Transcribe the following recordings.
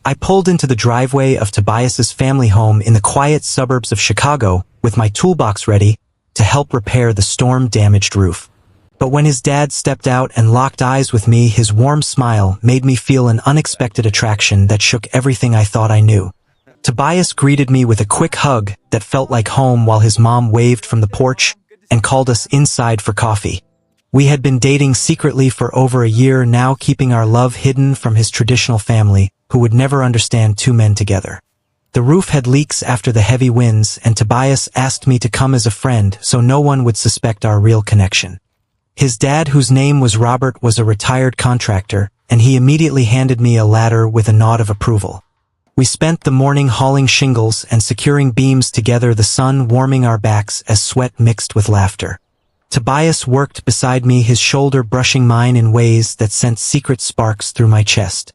I pulled into the driveway of Tobias's family home in the quiet suburbs of Chicago with my toolbox ready to help repair the storm-damaged roof. But when his dad stepped out and locked eyes with me, his warm smile made me feel an unexpected attraction that shook everything I thought I knew. Tobias greeted me with a quick hug that felt like home while his mom waved from the porch and called us inside for coffee. We had been dating secretly for over a year now, keeping our love hidden from his traditional family, who would never understand two men together. The roof had leaks after the heavy winds, and Tobias asked me to come as a friend so no one would suspect our real connection. His dad, whose name was Robert, was a retired contractor, and he immediately handed me a ladder with a nod of approval. We spent the morning hauling shingles and securing beams together, the sun warming our backs as sweat mixed with laughter. Tobias worked beside me, his shoulder brushing mine in ways that sent secret sparks through my chest.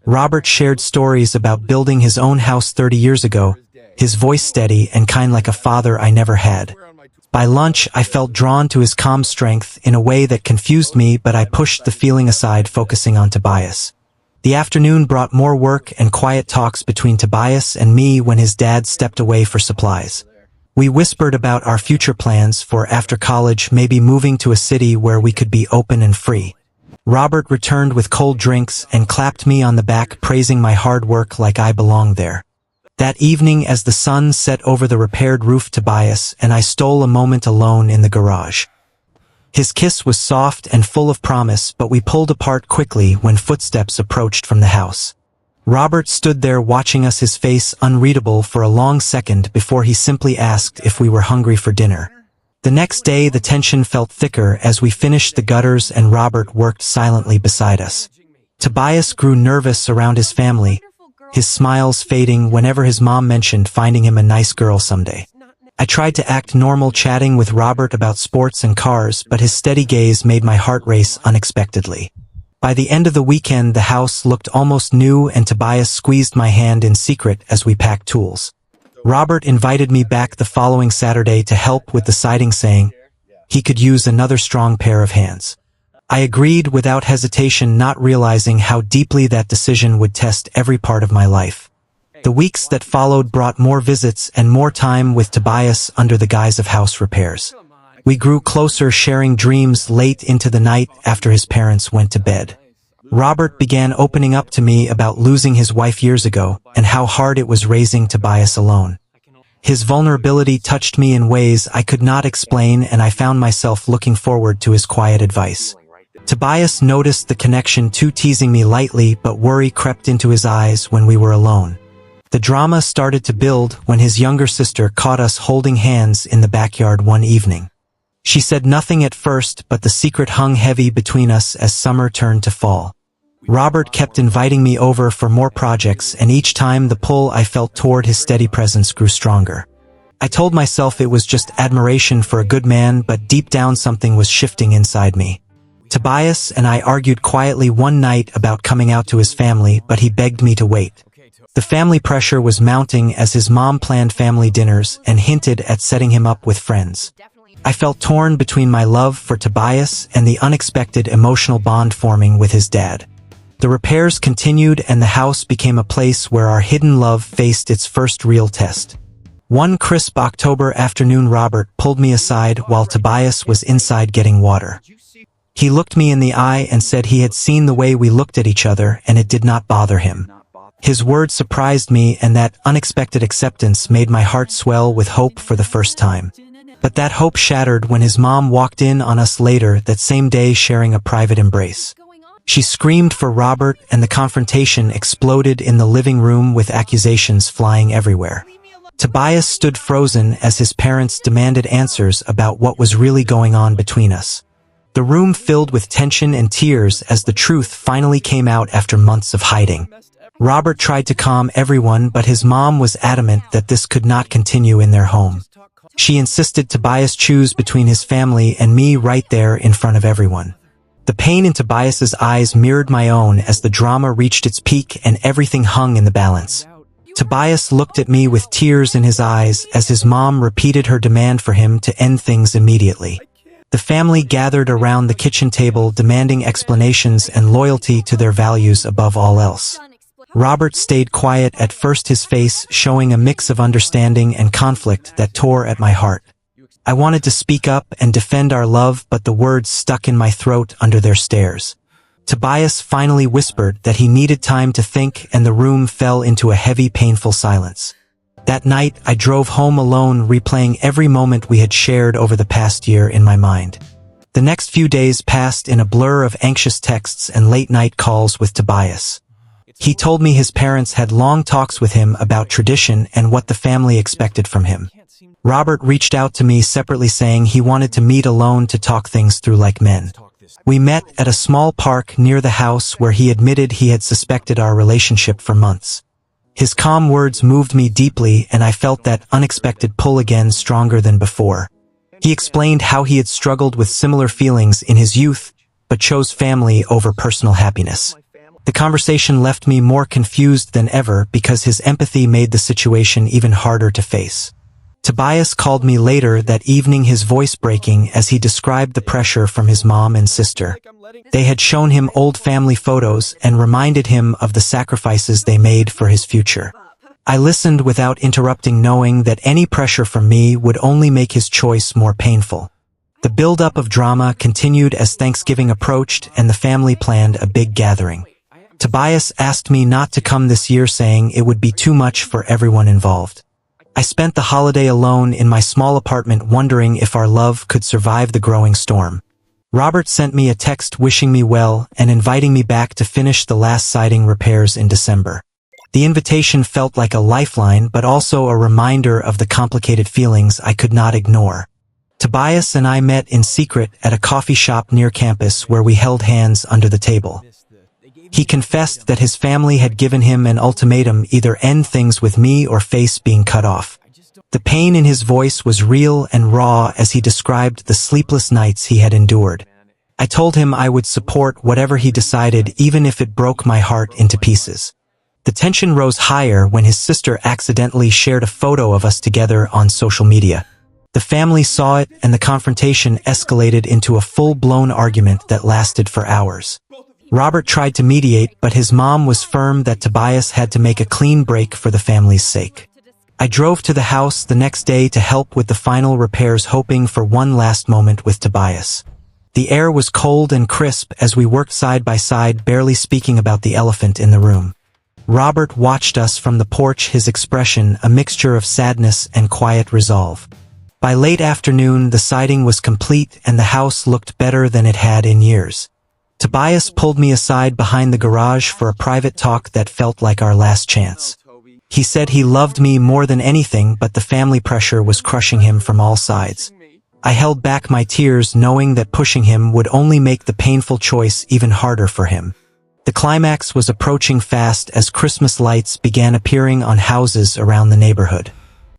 Robert shared stories about building his own house 30 years ago, his voice steady and kind like a father I never had. By lunch, I felt drawn to his calm strength in a way that confused me, but I pushed the feeling aside, focusing on Tobias. The afternoon brought more work and quiet talks between Tobias and me when his dad stepped away for supplies. We whispered about our future plans for after college, maybe moving to a city where we could be open and free. Robert returned with cold drinks and clapped me on the back, praising my hard work like I belonged there. That evening, as the sun set over the repaired roof, Tobias and I stole a moment alone in the garage. His kiss was soft and full of promise, but we pulled apart quickly when footsteps approached from the house. Robert stood there watching us, his face unreadable for a long second before he simply asked if we were hungry for dinner. The next day, the tension felt thicker as we finished the gutters and Robert worked silently beside us. Tobias grew nervous around his family, his smiles fading whenever his mom mentioned finding him a nice girl someday. I tried to act normal, chatting with Robert about sports and cars, but his steady gaze made my heart race unexpectedly. By the end of the weekend, the house looked almost new, and Tobias squeezed my hand in secret as we packed tools. Robert invited me back the following Saturday to help with the siding, saying he could use another strong pair of hands. I agreed without hesitation, not realizing how deeply that decision would test every part of my life. The weeks that followed brought more visits and more time with Tobias under the guise of house repairs. We grew closer, sharing dreams late into the night after his parents went to bed. Robert began opening up to me about losing his wife years ago and how hard it was raising Tobias alone. His vulnerability touched me in ways I could not explain, and I found myself looking forward to his quiet advice. Tobias noticed the connection too, teasing me lightly, but worry crept into his eyes when we were alone. The drama started to build when his younger sister caught us holding hands in the backyard one evening. She said nothing at first, but the secret hung heavy between us as summer turned to fall. Robert kept inviting me over for more projects, and each time the pull I felt toward his steady presence grew stronger. I told myself it was just admiration for a good man, but deep down something was shifting inside me. Tobias and I argued quietly one night about coming out to his family, but he begged me to wait. The family pressure was mounting as his mom planned family dinners and hinted at setting him up with friends. I felt torn between my love for Tobias and the unexpected emotional bond forming with his dad. The repairs continued, and the house became a place where our hidden love faced its first real test. One crisp October afternoon, Robert pulled me aside while Tobias was inside getting water. He looked me in the eye and said he had seen the way we looked at each other and it did not bother him. His words surprised me, and that unexpected acceptance made my heart swell with hope for the first time. But that hope shattered when his mom walked in on us later that same day, sharing a private embrace. She screamed for Robert, and the confrontation exploded in the living room with accusations flying everywhere. Tobias stood frozen as his parents demanded answers about what was really going on between us. The room filled with tension and tears as the truth finally came out after months of hiding. Robert tried to calm everyone, but his mom was adamant that this could not continue in their home. She insisted Tobias choose between his family and me right there in front of everyone. The pain in Tobias's eyes mirrored my own as the drama reached its peak and everything hung in the balance. Tobias looked at me with tears in his eyes as his mom repeated her demand for him to end things immediately. The family gathered around the kitchen table demanding explanations and loyalty to their values above all else. Robert stayed quiet at first, his face showing a mix of understanding and conflict that tore at my heart. I wanted to speak up and defend our love, but the words stuck in my throat under their stares. Tobias finally whispered that he needed time to think, and the room fell into a heavy, painful silence. That night, I drove home alone, replaying every moment we had shared over the past year in my mind. The next few days passed in a blur of anxious texts and late-night calls with Tobias. He told me his parents had long talks with him about tradition and what the family expected from him. Robert reached out to me separately, saying he wanted to meet alone to talk things through like men. We met at a small park near the house, where he admitted he had suspected our relationship for months. His calm words moved me deeply, and I felt that unexpected pull again, stronger than before. He explained how he had struggled with similar feelings in his youth, but chose family over personal happiness. The conversation left me more confused than ever, because his empathy made the situation even harder to face. Tobias called me later that evening, his voice breaking as he described the pressure from his mom and sister. They had shown him old family photos and reminded him of the sacrifices they made for his future. I listened without interrupting, knowing that any pressure from me would only make his choice more painful. The build-up of drama continued as Thanksgiving approached and the family planned a big gathering. Tobias asked me not to come this year, saying it would be too much for everyone involved. I spent the holiday alone in my small apartment, wondering if our love could survive the growing storm. Robert sent me a text wishing me well and inviting me back to finish the last siding repairs in December. The invitation felt like a lifeline, but also a reminder of the complicated feelings I could not ignore. Tobias and I met in secret at a coffee shop near campus, where we held hands under the table. He confessed that his family had given him an ultimatum: either end things with me or face being cut off. The pain in his voice was real and raw as he described the sleepless nights he had endured. I told him I would support whatever he decided, even if it broke my heart into pieces. The tension rose higher when his sister accidentally shared a photo of us together on social media. The family saw it, and the confrontation escalated into a full-blown argument that lasted for hours. Robert tried to mediate, but his mom was firm that Tobias had to make a clean break for the family's sake. I drove to the house the next day to help with the final repairs, hoping for one last moment with Tobias. The air was cold and crisp as we worked side by side, barely speaking about the elephant in the room. Robert watched us from the porch, his expression a mixture of sadness and quiet resolve. By late afternoon, the siding was complete and the house looked better than it had in years. Tobias pulled me aside behind the garage for a private talk that felt like our last chance. He said he loved me more than anything, but the family pressure was crushing him from all sides. I held back my tears, knowing that pushing him would only make the painful choice even harder for him. The climax was approaching fast as Christmas lights began appearing on houses around the neighborhood.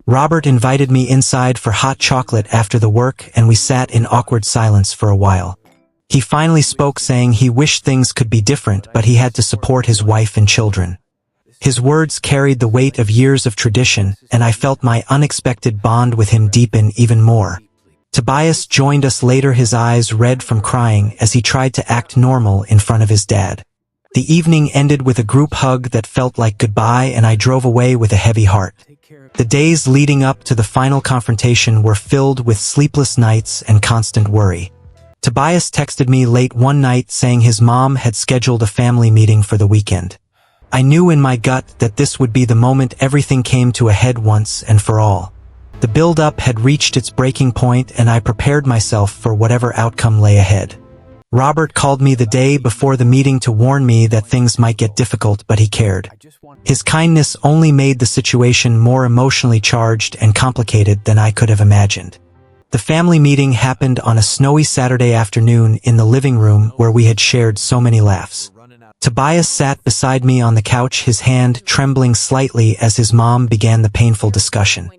Robert invited me inside for hot chocolate after the work, and we sat in awkward silence for a while. He finally spoke, saying he wished things could be different, but he had to support his wife and children. His words carried the weight of years of tradition, and I felt my unexpected bond with him deepen even more. Tobias joined us later, his eyes red from crying as he tried to act normal in front of his dad. The evening ended with a group hug that felt like goodbye, and I drove away with a heavy heart. The days leading up to the final confrontation were filled with sleepless nights and constant worry. Tobias texted me late one night saying his mom had scheduled a family meeting for the weekend. I knew in my gut that this would be the moment everything came to a head once and for all. The build-up had reached its breaking point, and I prepared myself for whatever outcome lay ahead. Robert called me the day before the meeting to warn me that things might get difficult, but he cared. His kindness only made the situation more emotionally charged and complicated than I could have imagined. The family meeting happened on a snowy Saturday afternoon in the living room where we had shared so many laughs. Tobias sat beside me on the couch, his hand trembling slightly as his mom began the painful discussion.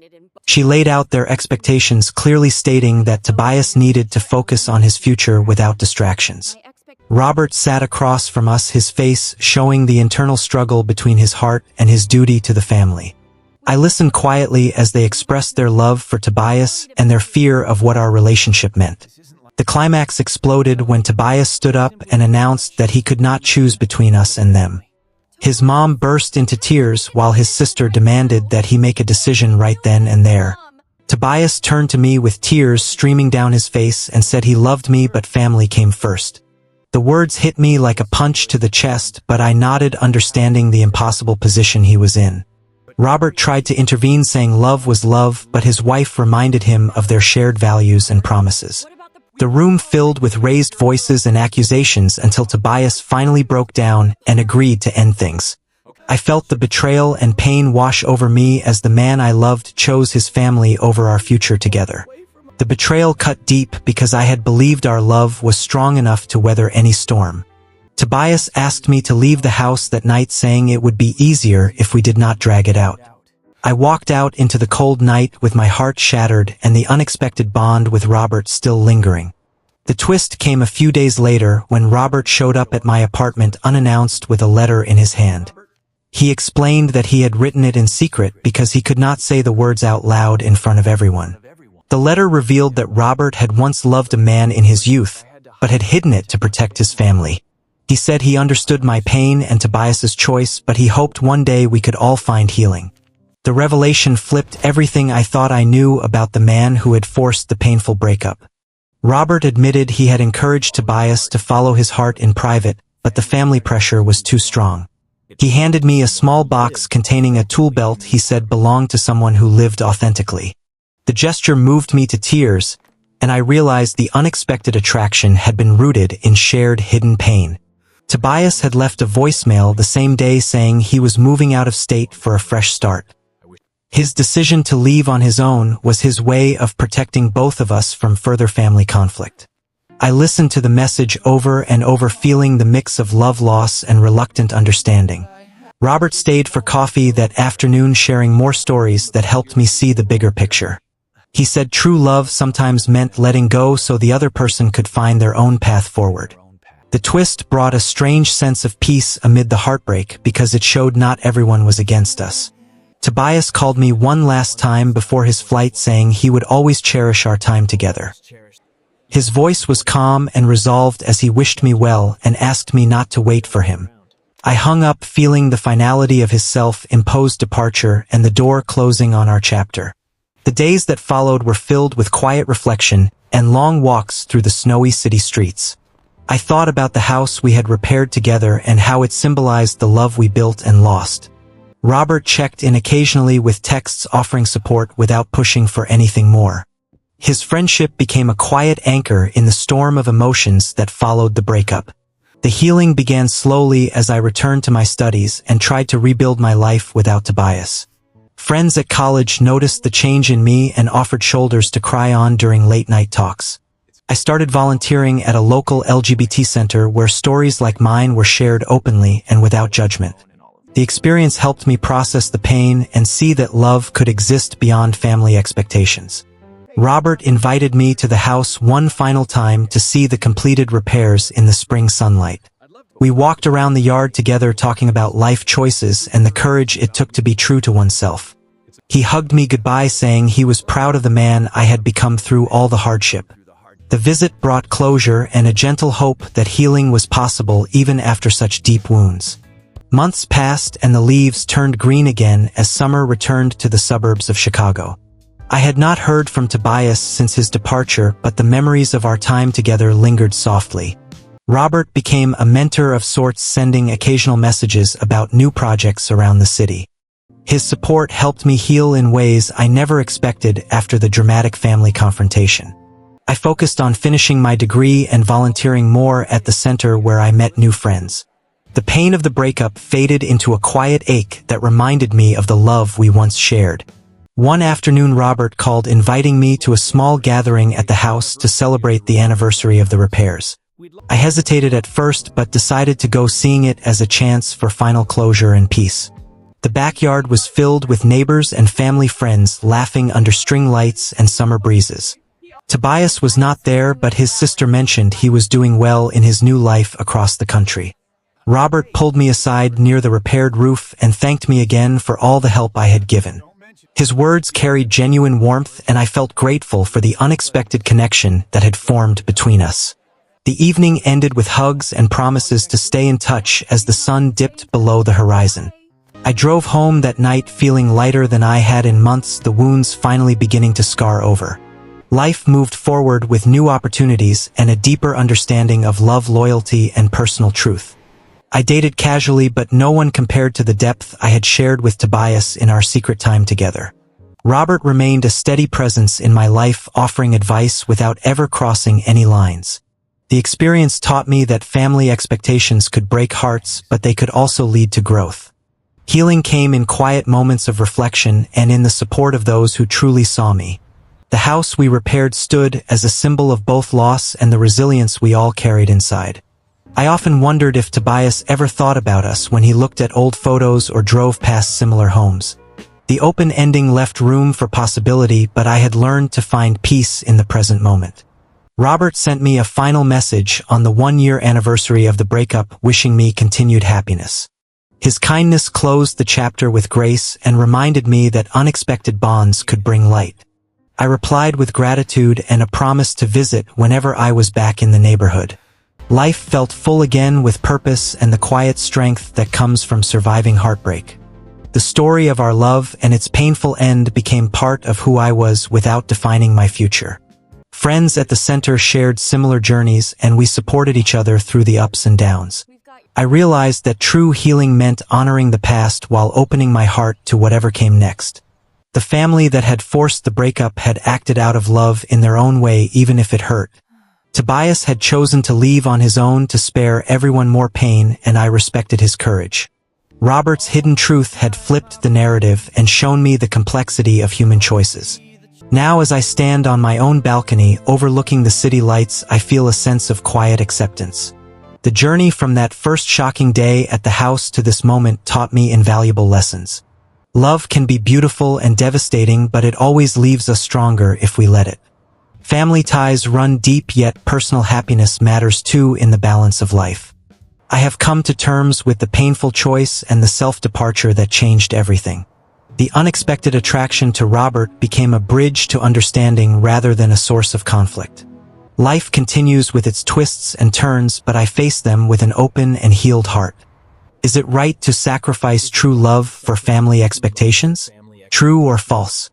She laid out their expectations, clearly stating that Tobias needed to focus on his future without distractions. Robert sat across from us, his face showing the internal struggle between his heart and his duty to the family. I listened quietly as they expressed their love for Tobias and their fear of what our relationship meant. The climax exploded when Tobias stood up and announced that he could not choose between us and them. His mom burst into tears while his sister demanded that he make a decision right then and there. Tobias turned to me with tears streaming down his face and said he loved me but family came first. The words hit me like a punch to the chest, but I nodded, understanding the impossible position he was in. Robert tried to intervene, saying love was love, but his wife reminded him of their shared values and promises. The room filled with raised voices and accusations until Tobias finally broke down and agreed to end things. I felt the betrayal and pain wash over me as the man I loved chose his family over our future together. The betrayal cut deep because I had believed our love was strong enough to weather any storm. Tobias asked me to leave the house that night, saying it would be easier if we did not drag it out. I walked out into the cold night with my heart shattered and the unexpected bond with Robert still lingering. The twist came a few days later when Robert showed up at my apartment unannounced with a letter in his hand. He explained that he had written it in secret because he could not say the words out loud in front of everyone. The letter revealed that Robert had once loved a man in his youth, but had hidden it to protect his family. He said he understood my pain and Tobias's choice, but he hoped one day we could all find healing. The revelation flipped everything I thought I knew about the man who had forced the painful breakup. Robert admitted he had encouraged Tobias to follow his heart in private, but the family pressure was too strong. He handed me a small box containing a tool belt he said belonged to someone who lived authentically. The gesture moved me to tears, and I realized the unexpected attraction had been rooted in shared hidden pain. Tobias had left a voicemail the same day saying he was moving out of state for a fresh start. His decision to leave on his own was his way of protecting both of us from further family conflict. I listened to the message over and over, feeling the mix of love loss and reluctant understanding. Robert stayed for coffee that afternoon, sharing more stories that helped me see the bigger picture. He said true love sometimes meant letting go so the other person could find their own path forward. The twist brought a strange sense of peace amid the heartbreak because it showed not everyone was against us. Tobias called me one last time before his flight, saying he would always cherish our time together. His voice was calm and resolved as he wished me well and asked me not to wait for him. I hung up, feeling the finality of his self-imposed departure and the door closing on our chapter. The days that followed were filled with quiet reflection and long walks through the snowy city streets. I thought about the house we had repaired together and how it symbolized the love we built and lost. Robert checked in occasionally with texts offering support without pushing for anything more. His friendship became a quiet anchor in the storm of emotions that followed the breakup. The healing began slowly as I returned to my studies and tried to rebuild my life without Tobias. Friends at college noticed the change in me and offered shoulders to cry on during late-night talks. I started volunteering at a local LGBT center where stories like mine were shared openly and without judgment. The experience helped me process the pain and see that love could exist beyond family expectations. Robert invited me to the house one final time to see the completed repairs in the spring sunlight. We walked around the yard together, talking about life choices and the courage it took to be true to oneself. He hugged me goodbye, saying he was proud of the man I had become through all the hardship. The visit brought closure and a gentle hope that healing was possible even after such deep wounds. Months passed and the leaves turned green again as summer returned to the suburbs of Chicago. I had not heard from Tobias since his departure, but the memories of our time together lingered softly. Robert became a mentor of sorts, sending occasional messages about new projects around the city. His support helped me heal in ways I never expected after the dramatic family confrontation. I focused on finishing my degree and volunteering more at the center where I met new friends. The pain of the breakup faded into a quiet ache that reminded me of the love we once shared. One afternoon, Robert called, inviting me to a small gathering at the house to celebrate the anniversary of the repairs. I hesitated at first, but decided to go, seeing it as a chance for final closure and peace. The backyard was filled with neighbors and family friends laughing under string lights and summer breezes. Tobias was not there, but his sister mentioned he was doing well in his new life across the country. Robert pulled me aside near the repaired roof and thanked me again for all the help I had given. His words carried genuine warmth, and I felt grateful for the unexpected connection that had formed between us. The evening ended with hugs and promises to stay in touch as the sun dipped below the horizon. I drove home that night feeling lighter than I had in months, the wounds finally beginning to scar over. Life moved forward with new opportunities and a deeper understanding of love, loyalty, and personal truth. I dated casually, but no one compared to the depth I had shared with Tobias in our secret time together. Robert remained a steady presence in my life, offering advice without ever crossing any lines. The experience taught me that family expectations could break hearts, but they could also lead to growth. Healing came in quiet moments of reflection and in the support of those who truly saw me. The house we repaired stood as a symbol of both loss and the resilience we all carried inside. I often wondered if Tobias ever thought about us when he looked at old photos or drove past similar homes. The open ending left room for possibility, but I had learned to find peace in the present moment. Robert sent me a final message on the 1-year anniversary of the breakup, wishing me continued happiness. His kindness closed the chapter with grace and reminded me that unexpected bonds could bring light. I replied with gratitude and a promise to visit whenever I was back in the neighborhood. Life felt full again, with purpose and the quiet strength that comes from surviving heartbreak. The story of our love and its painful end became part of who I was without defining my future. Friends at the center shared similar journeys, and we supported each other through the ups and downs. I realized that true healing meant honoring the past while opening my heart to whatever came next. The family that had forced the breakup had acted out of love in their own way, even if it hurt. Tobias had chosen to leave on his own to spare everyone more pain, and I respected his courage. Robert's hidden truth had flipped the narrative and shown me the complexity of human choices. Now, as I stand on my own balcony overlooking the city lights, I feel a sense of quiet acceptance. The journey from that first shocking day at the house to this moment taught me invaluable lessons. Love can be beautiful and devastating, but it always leaves us stronger if we let it. Family ties run deep, yet personal happiness matters too in the balance of life. I have come to terms with the painful choice and the self-departure that changed everything. The unexpected attraction to Robert became a bridge to understanding rather than a source of conflict. Life continues with its twists and turns, but I face them with an open and healed heart. Is it right to sacrifice true love for family expectations? True or false?